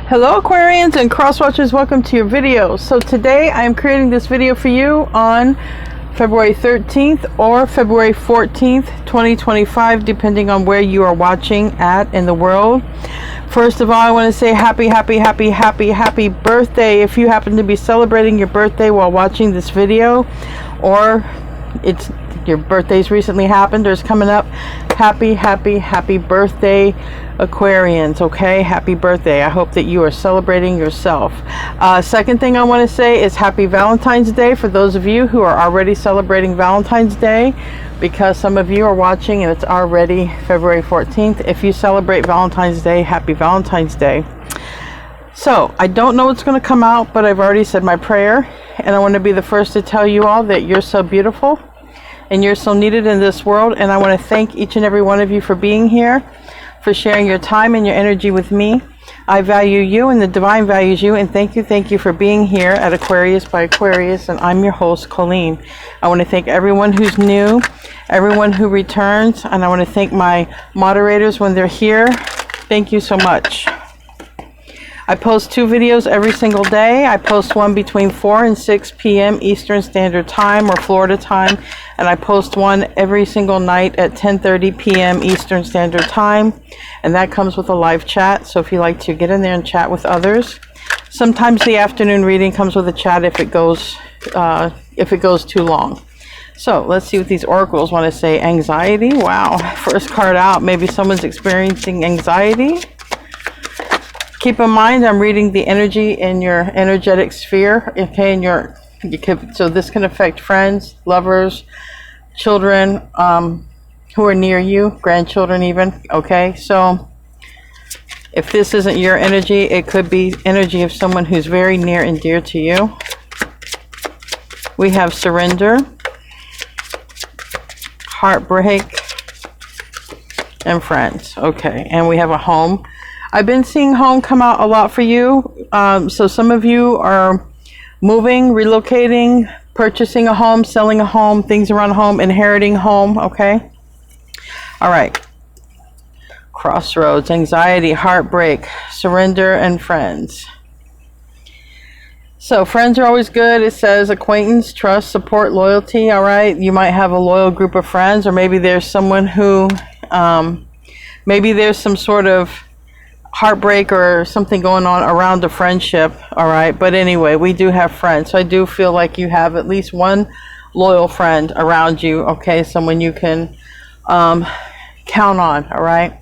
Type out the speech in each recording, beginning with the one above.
Hello Aquarians and cross watchers, welcome to your video. So today I am creating this video for you on February 13th or February 14th 2025, depending on where you are watching at in the world. First of all, I want to say happy birthday if you happen to be celebrating your birthday while watching this video, or it's your birthday's recently happened or is coming up. Happy birthday, Aquarians. Okay, happy birthday. I hope that you are celebrating yourself. Second thing I want to say is happy Valentine's Day for those of you who are already celebrating Valentine's Day, because some of you are watching and it's already February 14th. If you celebrate Valentine's Day, happy Valentine's Day. So I don't know what's going to come out, but I've already said my prayer, and I want to be the first to tell you all that you're so beautiful and you're so needed in this world. And I want to thank each and every one of you for being here, for sharing your time and your energy with me. I value you and the divine values you, and thank you for being here at Aquarius by Aquarius, and I'm your host, Colleen. I want to thank everyone who's new, everyone who returns, and I want to thank my moderators when they're here. Thank you so much. I post 2 videos every single day. I post one between 4 and 6 p.m. Eastern Standard Time or Florida time, and I post one every single night at 10:30 p.m. Eastern Standard Time, and that comes with a live chat. So if you like to get in there and chat with others, sometimes the afternoon reading comes with a chat if it goes too long. So let's see what these oracles want to say. Anxiety. Wow, first card out. Maybe someone's experiencing anxiety. Keep in mind, I'm reading the energy in your energetic sphere, okay? So this can affect friends, lovers, children who are near you, grandchildren even, okay? So if this isn't your energy, it could be energy of someone who's very near and dear to you. We have surrender, heartbreak, and friends, okay? And we have a home. I've been seeing home come out a lot for you. So some of you are moving, relocating, purchasing a home, selling a home, things around home, inheriting home, okay? All right. Crossroads, anxiety, heartbreak, surrender, and friends. So friends are always good. It says acquaintance, trust, support, loyalty, all right? You might have a loyal group of friends, or maybe there's someone who, maybe there's some sort of heartbreak or something going on around a friendship, all right? But anyway, we do have friends, so I do feel like you have at least one loyal friend around you, okay? Someone you can count on, all right?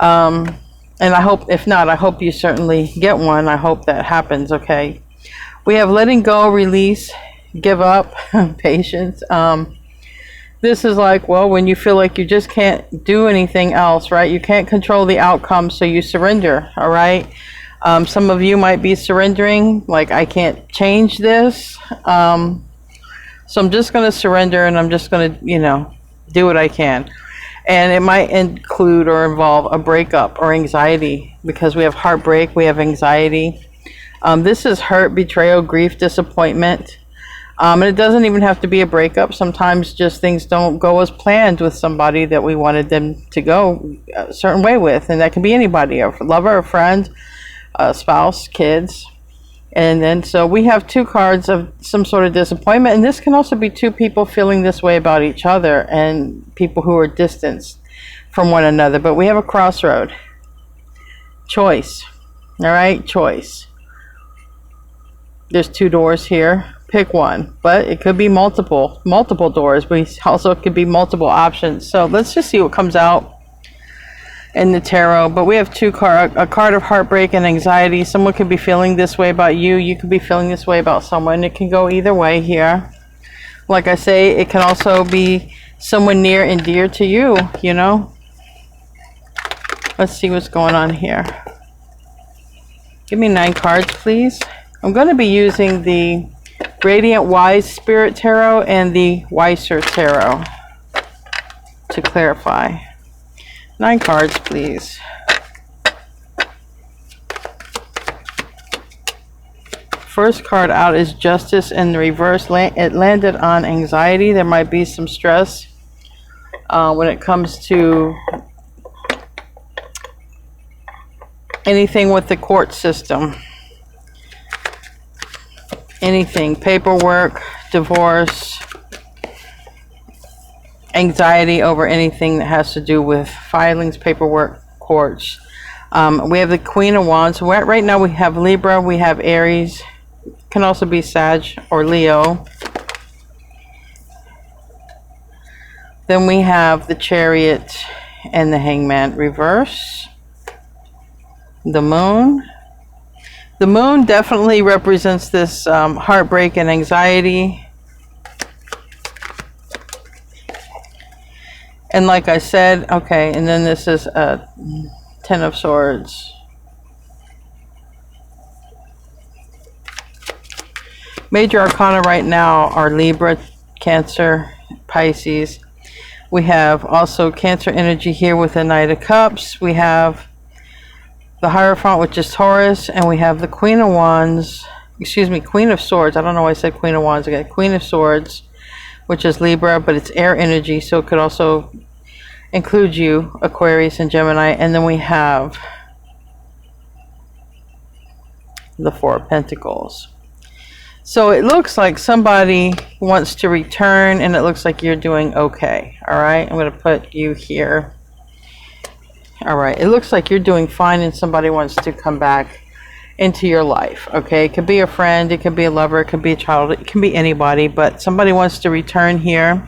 And I hope, if not, I hope you certainly get one. I hope that happens, okay? We have letting go, release, give up, patience. This is like, well, when you feel like you just can't do anything else, right? You can't control the outcome, so you surrender, all right? Some of you might be surrendering, like, I can't change this. So I'm just going to surrender, and I'm just going to, do what I can. And it might include or involve a breakup or anxiety, because we have heartbreak, we have anxiety. This is hurt, betrayal, grief, disappointment. And it doesn't even have to be a breakup. Sometimes just things don't go as planned with somebody that we wanted them to go a certain way with. And that can be anybody, a lover, a friend, a spouse, kids. And then so we have 2 cards of some sort of disappointment. And this can also be 2 people feeling this way about each other, and people who are distanced from one another. But we have a crossroad. Choice. All right, choice. There's 2 doors here. Pick one, but it could be multiple doors, but also it could be multiple options. So let's just see what comes out in the tarot. But we have 2 cards, a card of heartbreak and anxiety. Someone could be feeling this way about you. You could be feeling this way about someone. It can go either way here. Like I say, it can also be someone near and dear to you, Let's see what's going on here. Give me 9 cards, please. I'm going to be using the Radiant Wise Spirit Tarot and the Wiser Tarot to clarify. 9 cards, please. First card out is Justice in the reverse. It landed on anxiety. There might be some stress when it comes to anything with the court system, anything, paperwork, divorce, anxiety over anything that has to do with filings, paperwork, courts. We have the Queen of Wands. Right now we have Libra, we have Aries, can also be Sag or Leo. Then we have the Chariot and the Hangman reverse. The Moon. The Moon definitely represents this heartbreak and anxiety. And like I said, okay, and then this is a Ten of Swords. Major Arcana right now are Libra, Cancer, Pisces. We have also Cancer energy here with the Knight of Cups. We have the Hierophant, which is Taurus, and we have the Queen of Wands, excuse me, Queen of Swords. I don't know why I said Queen of Wands again. Queen of Swords, which is Libra, but it's air energy, so it could also include you, Aquarius and Gemini. And then we have the Four of Pentacles. So it looks like somebody wants to return, and it looks like you're doing okay. All right, I'm going to put you here. All right, it looks like you're doing fine, and somebody wants to come back into your life. Okay, it could be a friend, it could be a lover, it could be a child, it can be anybody, but somebody wants to return here.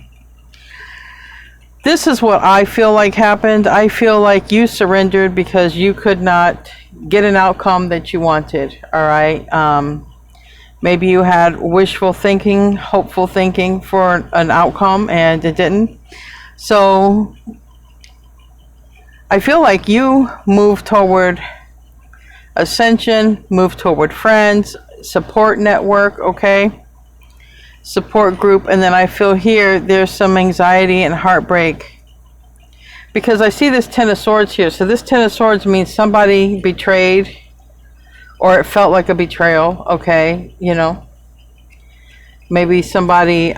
This is what I feel like happened. I feel like you surrendered because you could not get an outcome that you wanted. All right. Maybe you had wishful thinking, hopeful thinking for an outcome, and it didn't. So I feel like you moved toward ascension, moved toward friends, support network, okay? Support group. And then I feel here there's some anxiety and heartbreak, because I see this Ten of Swords here. So this Ten of Swords means somebody betrayed, or it felt like a betrayal, okay? You know, maybe somebody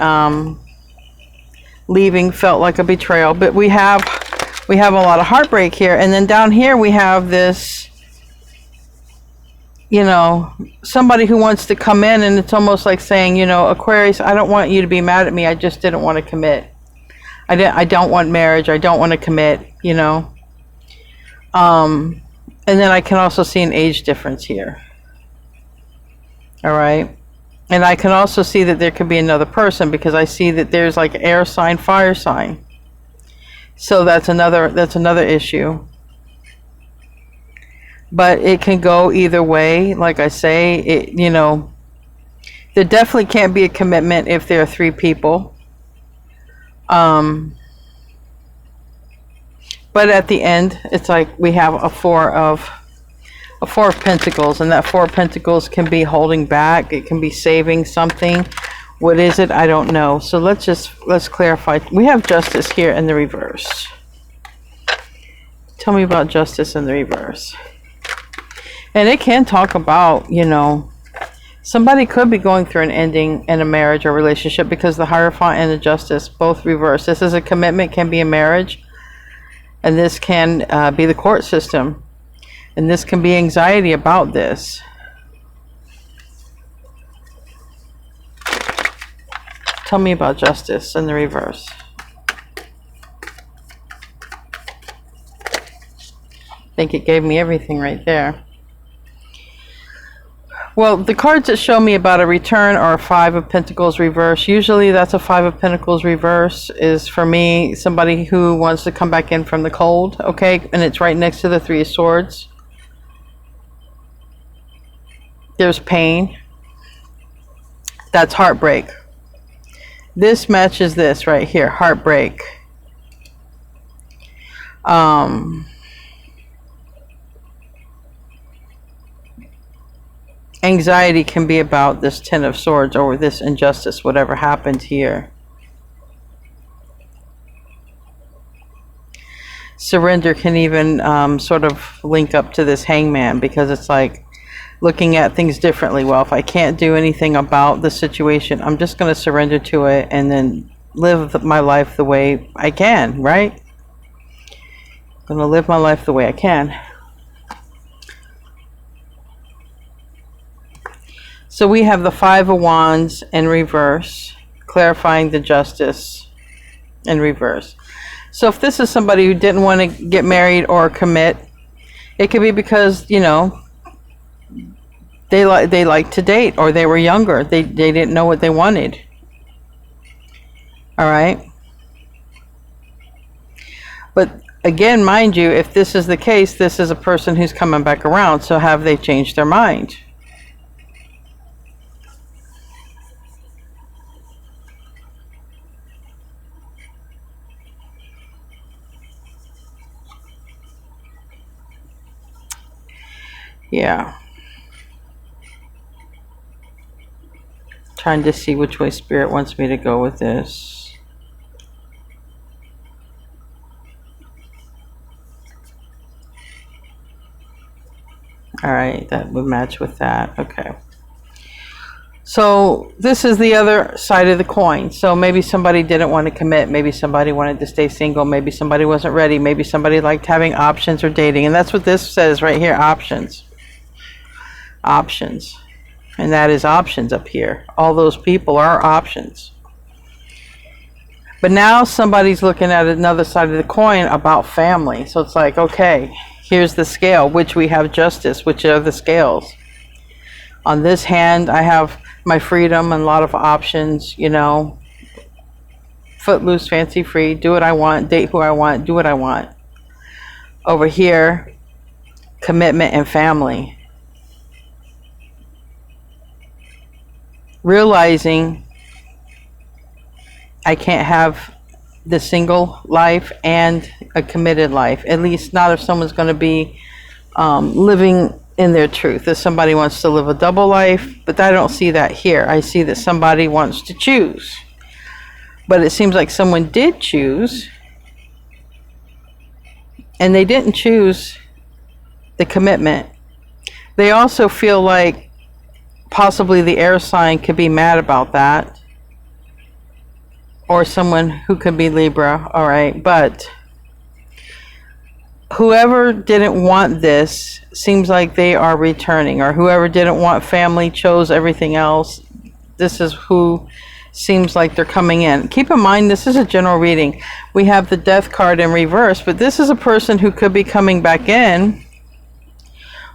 leaving felt like a betrayal, but we have a lot of heartbreak here. And then down here we have this, you know, somebody who wants to come in, and it's almost like saying, you know, Aquarius, I don't want you to be mad at me. I just didn't want to commit. I don't want marriage. I don't want to commit, you know. And then I can also see an age difference here. All right. And I can also see that there could be another person, because I see that there's like air sign, fire sign. So that's another issue. But it can go either way. Like I say, it, you know, there definitely can't be a commitment if there are three people. But at the end, it's like we have a four of Pentacles, and that Four of Pentacles can be holding back. It can be saving something. What is it? I don't know. So let's clarify. We have Justice here in the reverse. Tell me about Justice in the reverse. And it can talk about, you know, somebody could be going through an ending in a marriage or relationship, because the Hierophant and the Justice both reverse. This is a commitment, can be a marriage, and this can be the court system, and this can be anxiety about this. Tell me about Justice in the reverse. I think it gave me everything right there. Well, the cards that show me about a return are a Five of Pentacles reverse. Usually that's a Five of Pentacles reverse is, for me, somebody who wants to come back in from the cold, okay? And it's right next to the Three of Swords. There's pain. That's heartbreak. This matches this right here, heartbreak. Anxiety can be about this Ten of Swords, or this injustice, whatever happened here. Surrender can even sort of link up to this Hangman, because it's like looking at things differently. Well, if I can't do anything about the situation, I'm just going to surrender to it and then live my life the way I can, right? I'm going to live my life the way I can. So we have the Five of Wands in reverse, clarifying the Justice in reverse. So if this is somebody who didn't want to get married or commit, it could be because, you know, they like to date, or they were younger. They didn't know what they wanted. All right. But again, mind you, if this is the case, this is a person who's coming back around. So have they changed their mind? Yeah. Trying to see which way Spirit wants me to go with this. All right, that would match with that. Okay. So this is the other side of the coin. So maybe somebody didn't want to commit. Maybe somebody wanted to stay single. Maybe somebody wasn't ready. Maybe somebody liked having options or dating. And that's what this says right here, options. Options. And that is options up here. All those people are options. But now somebody's looking at another side of the coin about family. So it's like, okay, here's the scale, which we have Justice, which are the scales. On this hand, I have my freedom and a lot of options, you know. Footloose, fancy free, do what I want, date who I want, do what I want. Over here, commitment and family. Realizing I can't have the single life and a committed life, at least not if someone's going to be living in their truth. If somebody wants to live a double life, but I don't see that here. I see that somebody wants to choose, but it seems like someone did choose, and they didn't choose the commitment. They also feel like possibly the air sign could be mad about that, or someone who could be Libra. All right, but whoever didn't want this seems like they are returning, or whoever didn't want family chose everything else. This is who seems like they're coming in. Keep in mind, this is a general reading. We have the Death card in reverse, but this is a person who could be coming back in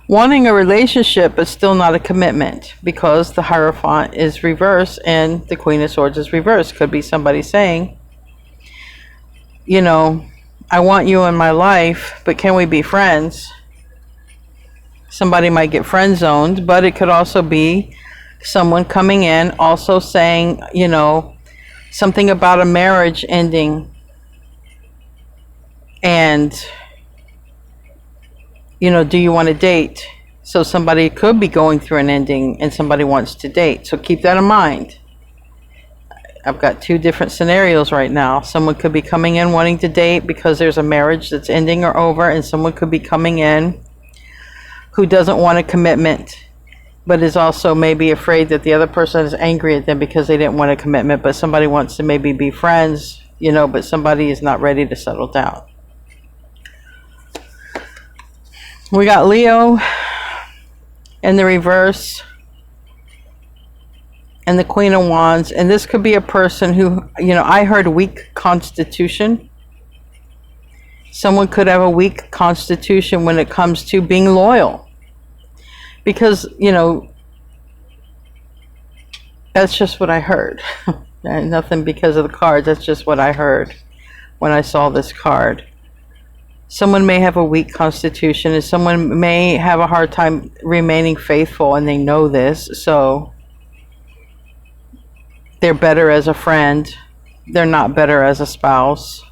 wanting a relationship, but still not a commitment, because the Hierophant is reverse and the Queen of Swords is reverse. Could be somebody saying, you know, I want you in my life, but can we be friends? Somebody might get friend zoned, but it could also be someone coming in also saying, you know, something about a marriage ending, and, you know, do you want to date? So somebody could be going through an ending and somebody wants to date. So keep that in mind. I've got two different scenarios right now. Someone could be coming in wanting to date because there's a marriage that's ending or over, and someone could be coming in who doesn't want a commitment, but is also maybe afraid that the other person is angry at them because they didn't want a commitment, but somebody wants to maybe be friends, you know, but somebody is not ready to settle down. We got Leo in the reverse and the Queen of Wands. And this could be a person who, you know, I heard weak constitution. Someone could have a weak constitution when it comes to being loyal. Because, you know, that's just what I heard. And nothing because of the cards. That's just what I heard when I saw this card. Someone may have a weak constitution, and someone may have a hard time remaining faithful, and they know this, so they're better as a friend. They're not better as a spouse.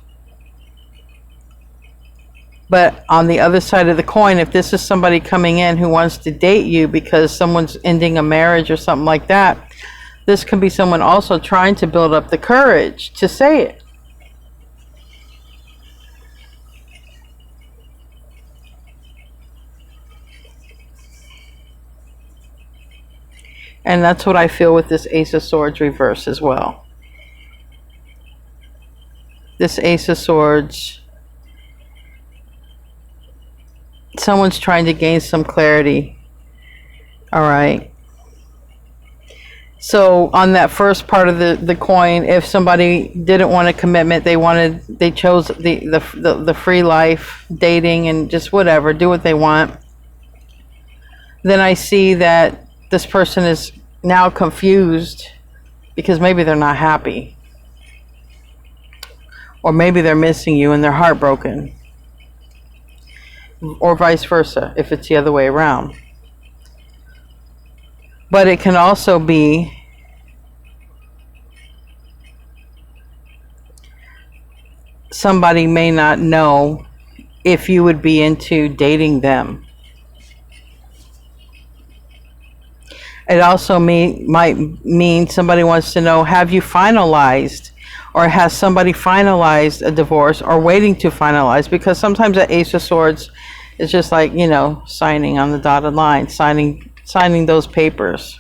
But on the other side of the coin, if this is somebody coming in who wants to date you because someone's ending a marriage or something like that, this could be someone also trying to build up the courage to say it. And that's what I feel with this Ace of Swords reverse as well. This Ace of Swords, someone's trying to gain some clarity. All right. So on that first part of the coin, if somebody didn't want a commitment, they chose the free life, dating and just whatever, do what they want. Then I see that this person is now confused because maybe they're not happy. Or maybe they're missing you and they're heartbroken. Or vice versa, if it's the other way around. But it can also be somebody may not know if you would be into dating them. It also might mean somebody wants to know, have you finalized, or has somebody finalized a divorce or waiting to finalize? Because sometimes the Ace of Swords is just like, you know, signing on the dotted line, signing those papers.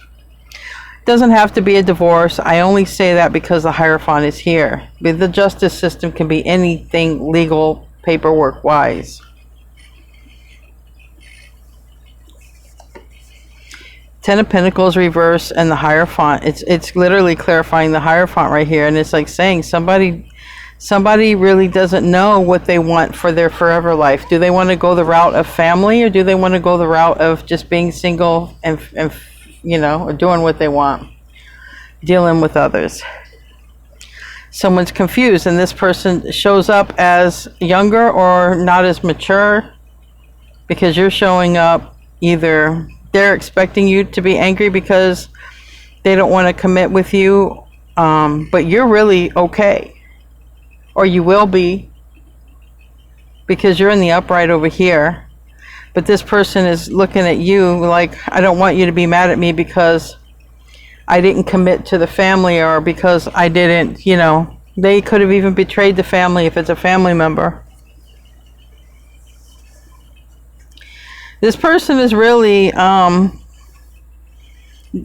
Doesn't have to be a divorce. I only say that because the Hierophant is here. But the justice system can be anything legal, paperwork wise. Ten of Pentacles reverse and the Hierophant. It's literally clarifying the Hierophant right here, and it's like saying somebody really doesn't know what they want for their forever life. Do they want to go the route of family, or do they want to go the route of just being single and you know, or doing what they want, dealing with others? Someone's confused, and this person shows up as younger or not as mature, because you're showing up, either they're expecting you to be angry because they don't want to commit with you, but you're really okay, or you will be, because you're in the upright over here. But this person is looking at you like, I don't want you to be mad at me because I didn't commit to the family, or because I didn't, you know, they could have even betrayed the family if it's a family member. This person is really,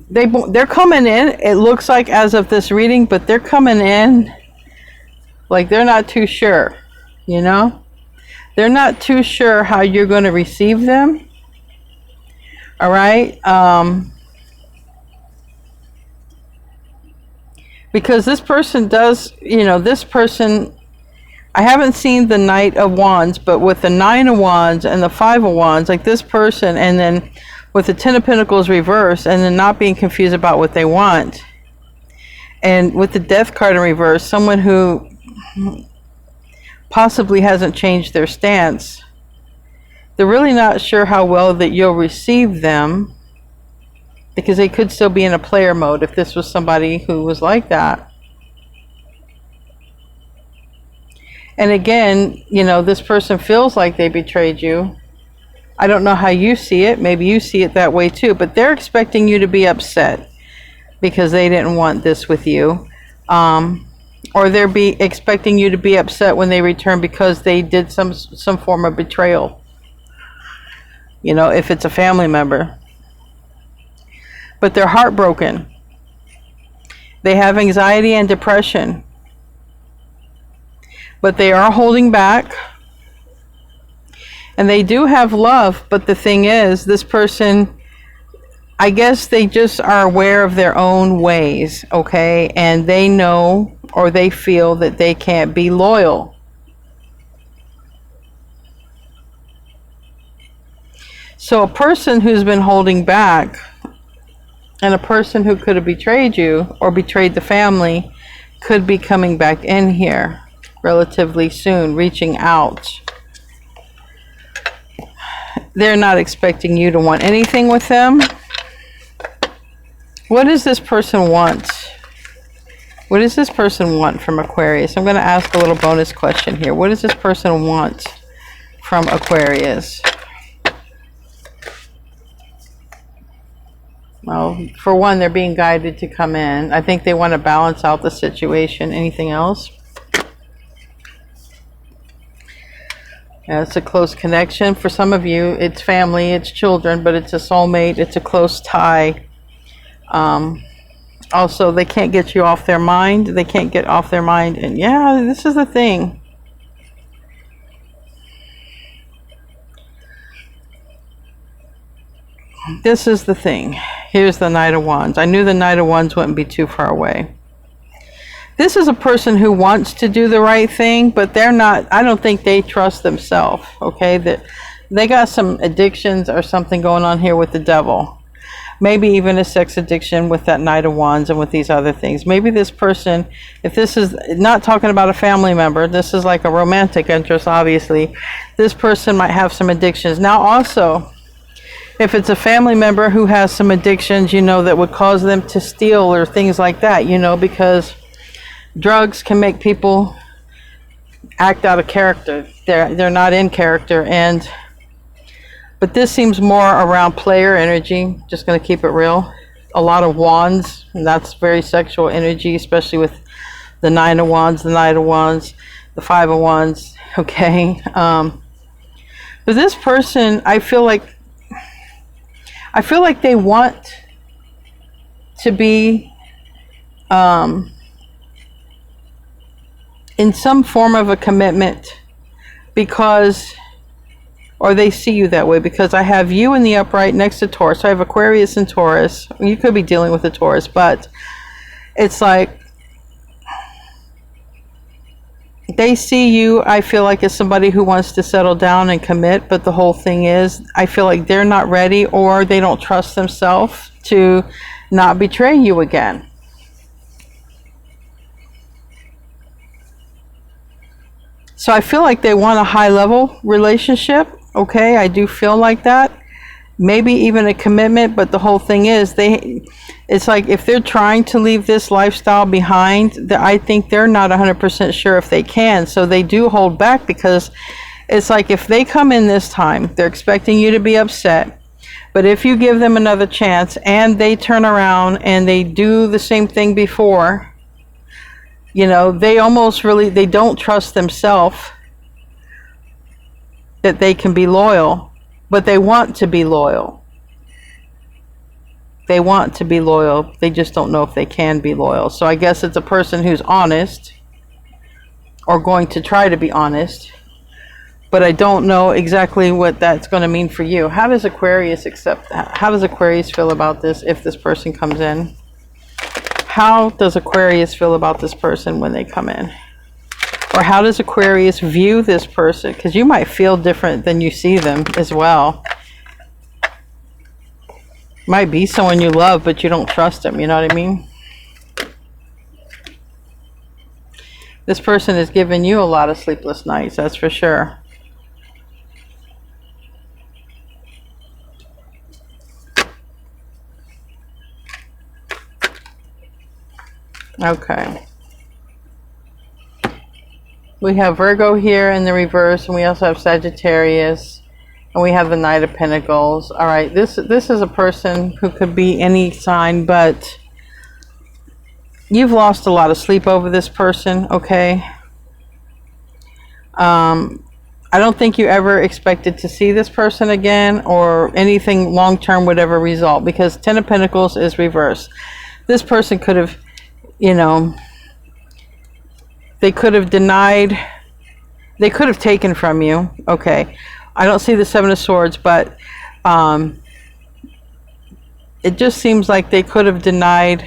they're coming in, it looks like, as of this reading, but they're coming in like they're not too sure, you know? They're not too sure how you're going to receive them. All right? Because this person does, you know, this person, I haven't seen the Knight of Wands, but with the Nine of Wands and the Five of Wands, like this person, and then with the Ten of Pentacles reverse, and then not being confused about what they want. And with the Death card in reverse, someone who possibly hasn't changed their stance. They're really not sure how well that you'll receive them, because they could still be in a player mode if this was somebody who was like that. And again, you know, this person feels like they betrayed you. I don't know how you see it. Maybe you see it that way too, but they're expecting you to be upset because they didn't want this with you. Or they're expecting you to be upset when they return because they did some form of betrayal. You know, if it's a family member. But they're heartbroken. They have anxiety and depression. But they are holding back. And they do have love, but the thing is, this person, I guess they just are aware of their own ways, okay? And they know, or they feel that they can't be loyal. So a person who's been holding back, and a person who could have betrayed you or betrayed the family, could be coming back in here relatively soon, reaching out. They're not expecting you to want anything with them. What does this person want? What does this person want from Aquarius? I'm going to ask a little bonus question here. What does this person want from Aquarius? Well, for one, they're being guided to come in. I think they want to balance out the situation. Anything else? Yeah, it's a close connection. For some of you, it's family, it's children, but it's a soulmate, it's a close tie. Also, they can't get you off their mind. They can't get off their mind. And yeah, this is the thing. This is the thing. Here's the Knight of Wands. I knew the Knight of Wands wouldn't be too far away. This is a person who wants to do the right thing, but they're not, I don't think they trust themselves, okay? That they got some addictions or something going on here with the devil. Maybe even a sex addiction with that Knight of Wands and with these other things. Maybe this person, if this is not talking about a family member, this is like a romantic interest, obviously. This person might have some addictions. Now also, if it's a family member who has some addictions, you know, that would cause them to steal or things like that, you know, because drugs can make people act out of character. They're not in character. But this seems more around player energy. Just going to keep it real. A lot of wands, and that's very sexual energy, especially with the 9 of Wands, the Knight of Wands, the 5 of Wands. Okay. But this person, I feel like they want to be in some form of a commitment, because, or they see you that way, because I have you in the upright next to Taurus. So I have Aquarius and Taurus. You could be dealing with a Taurus, but it's like they see you, I feel like, as somebody who wants to settle down and commit, but the whole thing is, I feel like they're not ready, or they don't trust themselves to not betray you again. So I feel like they want a high-level relationship. Okay, I do feel like that. Maybe even a commitment, but the whole thing is, it's like if they're trying to leave this lifestyle behind, I think they're not 100% sure if they can. So they do hold back, because it's like if they come in this time, they're expecting you to be upset. But if you give them another chance and they turn around and they do the same thing before, you know, they don't trust themselves that they can be loyal, but they want to be loyal. They want to be loyal. They just don't know if they can be loyal. So I guess it's a person who's honest, or going to try to be honest, but I don't know exactly what that's going to mean for you. How does Aquarius feel about this if this person comes in? How does Aquarius feel about this person when they come in? Or how does Aquarius view this person? Because you might feel different than you see them as well. Might be someone you love, but you don't trust them. You know what I mean? This person has given you a lot of sleepless nights, that's for sure. Okay. We have Virgo here in the reverse, and we also have Sagittarius, and we have the Knight of Pentacles. All right, this is a person who could be any sign, but you've lost a lot of sleep over this person, okay? I don't think you ever expected to see this person again, or anything long-term would ever result, because 10 of Pentacles is reverse. This person could have, you know, they could have denied, they could have taken from you. Okay, I don't see the 7 of Swords, but it just seems like they could have denied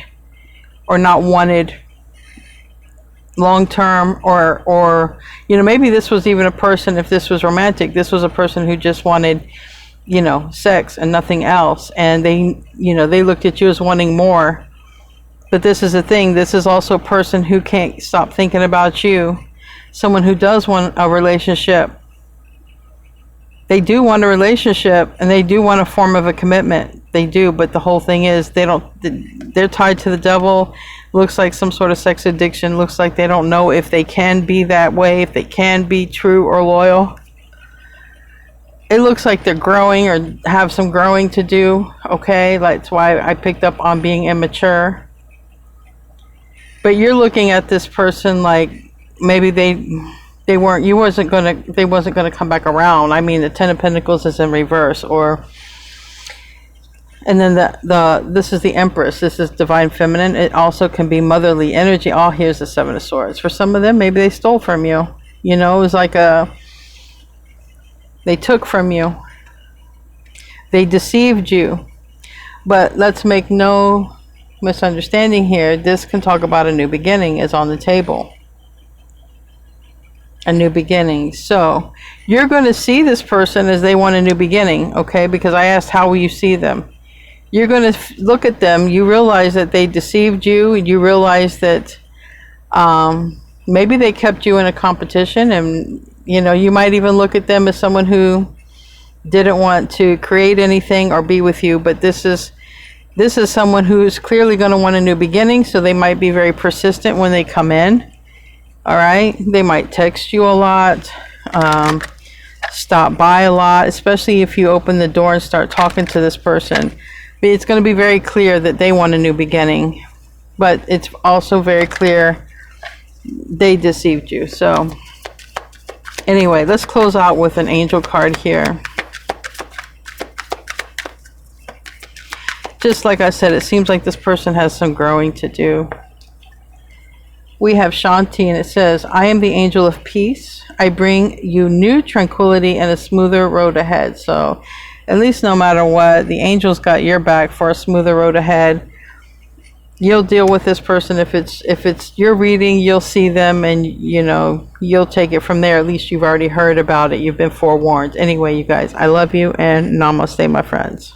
or not wanted long-term, or you know, maybe this was even a person, if this was romantic, this was a person who just wanted, you know, sex and nothing else, and they, you know, they looked at you as wanting more. But this is the thing, this is also a person who can't stop thinking about you. Someone who does want a relationship. They do want a relationship, and they do want a form of a commitment. They do, but the whole thing is, they're tied to the devil. Looks like some sort of sex addiction. Looks like they don't know if they can be that way, if they can be true or loyal. It looks like they're growing or have some growing to do. Okay, that's why I picked up on being immature. But you're looking at this person like maybe they wasn't gonna come back around. I mean, the 10 of Pentacles is in reverse, and then this is the Empress. This is divine feminine. It also can be motherly energy. Oh, here's the 7 of Swords. For some of them, maybe they stole from you. You know, it was like they took from you. They deceived you. But let's make no misunderstanding here. This can talk about a new beginning is on the table. A new beginning. So you're going to see this person as they want a new beginning, okay? Because I asked, how will you see them? You're going to look at them. You realize that they deceived you. You realize that maybe they kept you in a competition, and you know, you might even look at them as someone who didn't want to create anything or be with you. But this is someone who's clearly going to want a new beginning, so they might be very persistent when they come in. All right, they might text you a lot, stop by a lot, especially if you open the door and start talking to this person. It's going to be very clear that they want a new beginning, but it's also very clear they deceived you. So anyway, let's close out with an angel card here. Just like I said, it seems like this person has some growing to do. We have Shanti, and it says, I am the angel of peace. I bring you new tranquility and a smoother road ahead. So at least no matter what, the angels got your back for a smoother road ahead. You'll deal with this person. If it's your reading, you'll see them, and you know, you'll take it from there. At least you've already heard about it. You've been forewarned. Anyway, you guys, I love you, and namaste, my friends.